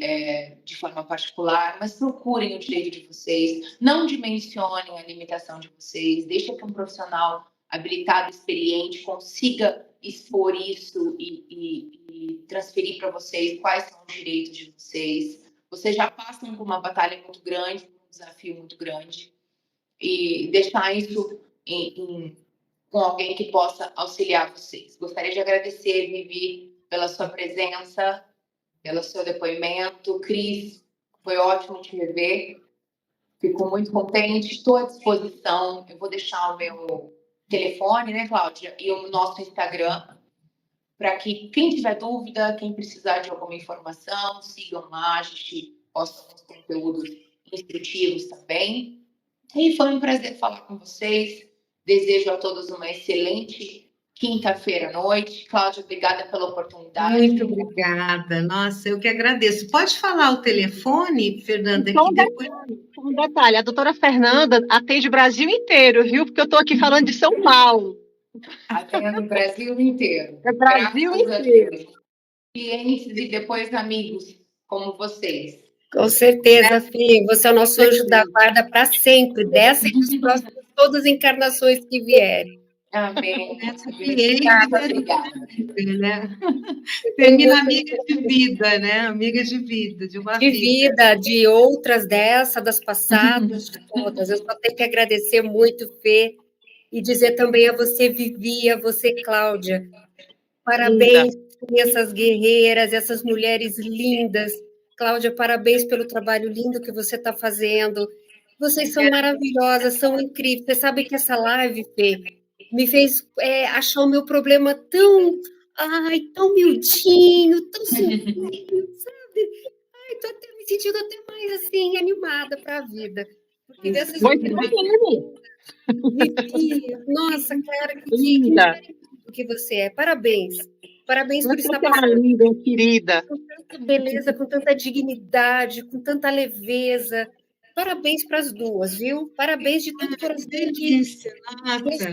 de forma particular, mas procurem o direito de vocês, não dimensionem a limitação de vocês, deixem que um profissional habilitado, experiente, consiga expor isso e transferir para vocês quais são os direitos de vocês. Vocês já passam por uma batalha muito grande, um desafio muito grande, e deixar isso com alguém que possa auxiliar vocês. Gostaria de agradecer, Vivi, pela sua presença, pelo seu depoimento. Cris, foi ótimo te rever. Fico muito contente, estou à disposição. Eu vou deixar o meu telefone, né, Cláudia, e o nosso Instagram, para que quem tiver dúvida, quem precisar de alguma informação, sigam lá, a gente posta alguns conteúdos instrutivos também. E foi um prazer falar com vocês. Desejo a todos uma excelente quinta-feira à noite. Cláudia, obrigada pela oportunidade. Muito obrigada. Nossa, eu que agradeço. Pode falar o telefone, Fernanda? Só que depois... um detalhe, a doutora Fernanda atende o Brasil inteiro, viu? Porque eu estou aqui falando de São Paulo. Atende o Brasil inteiro. É Brasil inteiro. Clientes e depois amigos como vocês. Com certeza, Fê. Você é o nosso anjo da guarda para sempre, dessa e dos próximos, todas as encarnações que vierem. Amém. Né? Termina amiga de vida, né? Amiga de vida, de uma vida. De outras dessa, das passadas, de todas. Eu só tenho que agradecer muito, Fê, e dizer também a você, Vivi, a você, Cláudia. Parabéns por essas guerreiras, essas mulheres lindas. Cláudia, parabéns pelo trabalho lindo que você está fazendo. Vocês são maravilhosas, são incríveis. Você sabe que essa live, Fê, me fez achar o meu problema tão miudinho, tão simples, sabe? Estou até me sentindo até mais assim, animada para a vida. Porque dessas nossa, cara, que linda que você é. Parabéns. Parabéns por estar passando. Linda, querida. Com tanta beleza, com tanta dignidade, com tanta leveza. Parabéns para as duas, viu? Parabéns de todo coração.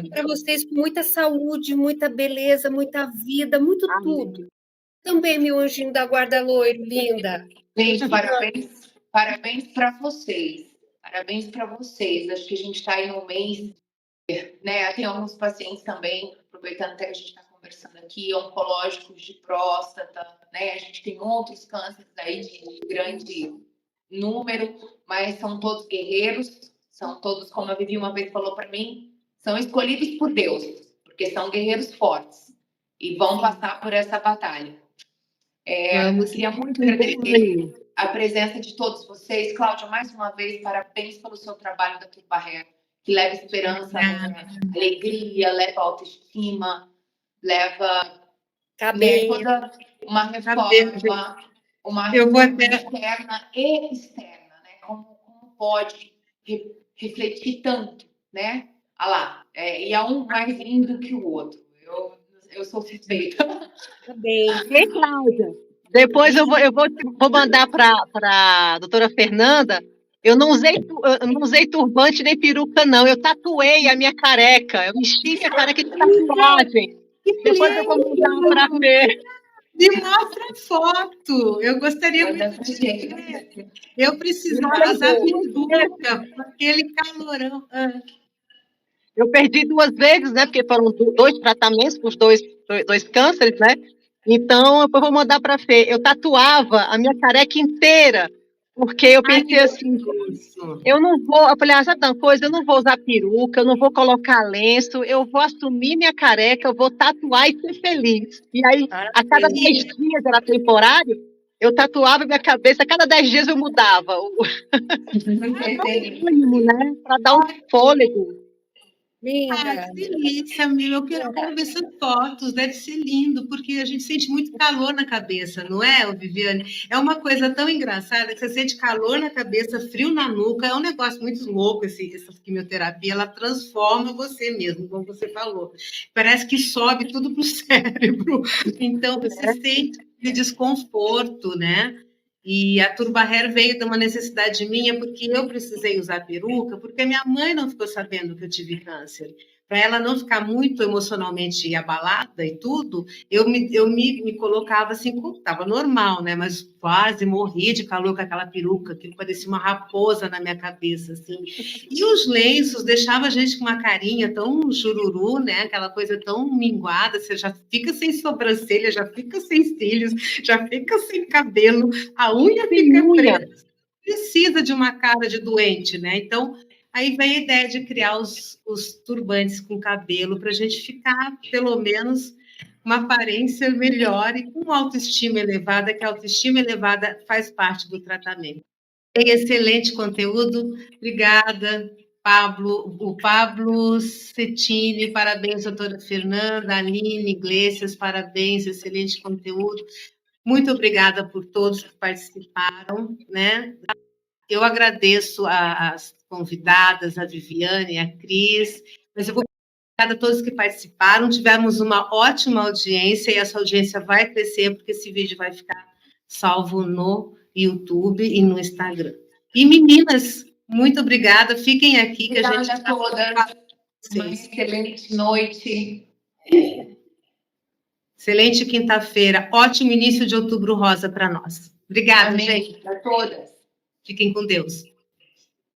Para vocês com muita saúde, muita beleza, muita vida, muito tudo. Também, meu anjinho da guarda loiro, linda. Gente, parabéns para vocês. Parabéns para vocês. Acho que a gente está aí no mês, né? Tem alguns pacientes também, aproveitando até que a gente está conversando aqui, oncológicos de próstata, né? A gente tem outros cânceres aí de grande número, mas são todos guerreiros, são todos, como a Vivi uma vez falou para mim, são escolhidos por Deus, porque são guerreiros fortes e vão passar por essa batalha. Eu queria muito agradecer a presença de todos vocês. Cláudia, mais uma vez, parabéns pelo seu trabalho da Turbarré, que leva esperança, alegria, leva autoestima, leva toda uma reforma, uma reforma interna e externa, né? Como pode refletir tanto, né? Ah lá, e é um mais lindo que o outro. Eu sou suspeita. Ei, Cláudia, depois eu vou mandar para a doutora Fernanda. Eu não usei turbante nem peruca, não. Eu tatuei a minha careca. Eu enchi minha careca de tatuagem. Depois eu vou mandar para ver. Me mostra a foto. Eu gostaria muito de ver. Eu precisava da peruca, aquele calorão. Eu perdi 2 vezes, né? Porque foram 2 tratamentos para os dois cânceres, né? Então, eu vou mandar para a Fê. Eu tatuava a minha careca inteira Porque eu pensei assim, Isso. eu não vou, eu falei, sabe uma coisa, eu não vou usar peruca, eu não vou colocar lenço, eu vou assumir minha careca, eu vou tatuar e ser feliz. E aí, a cada 10 dias, era temporário, eu tatuava minha cabeça, a cada 10 dias eu mudava. Mínimo, né? Para dar um fôlego. Linda. Que delícia, meu. Eu quero ver essas fotos, deve ser lindo, porque a gente sente muito calor na cabeça, não é, Viviane? É uma coisa tão engraçada que você sente calor na cabeça, frio na nuca, é um negócio muito louco essa quimioterapia, ela transforma você mesmo, como você falou. Parece que sobe tudo para o cérebro, então você sente aquele desconforto, né? E a Turbahair veio de uma necessidade minha, porque eu precisei usar peruca, porque minha mãe não ficou sabendo que eu tive câncer. Para ela não ficar muito emocionalmente abalada e tudo, eu me colocava assim, estava normal, né? Mas quase morri de calor com aquela peruca, que parecia uma raposa na minha cabeça, assim. E os lenços deixavam a gente com uma carinha tão chururu, né? Aquela coisa tão minguada, você já fica sem sobrancelha, já fica sem cílios, já fica sem cabelo, a unha fica preta, precisa de uma cara de doente, né? Então, aí vem a ideia de criar os turbantes com cabelo, para a gente ficar, pelo menos, uma aparência melhor e com autoestima elevada, que a autoestima elevada faz parte do tratamento. Excelente conteúdo, obrigada, Pablo. O Pablo Cettini, parabéns, doutora Fernanda, Aline Iglesias, parabéns, excelente conteúdo. Muito obrigada por todos que participaram, né? Eu agradeço as convidadas, a Viviane, a Cris, mas eu vou obrigada a todos que participaram. Tivemos uma ótima audiência e essa audiência vai crescer porque esse vídeo vai ficar salvo no YouTube e no Instagram. E meninas, muito obrigada. Fiquem aqui que a gente a todas. Uma excelente noite. Excelente quinta-feira. Ótimo início de outubro rosa para nós. Obrigada, Amém. gente. Para todas. Fiquem com Deus.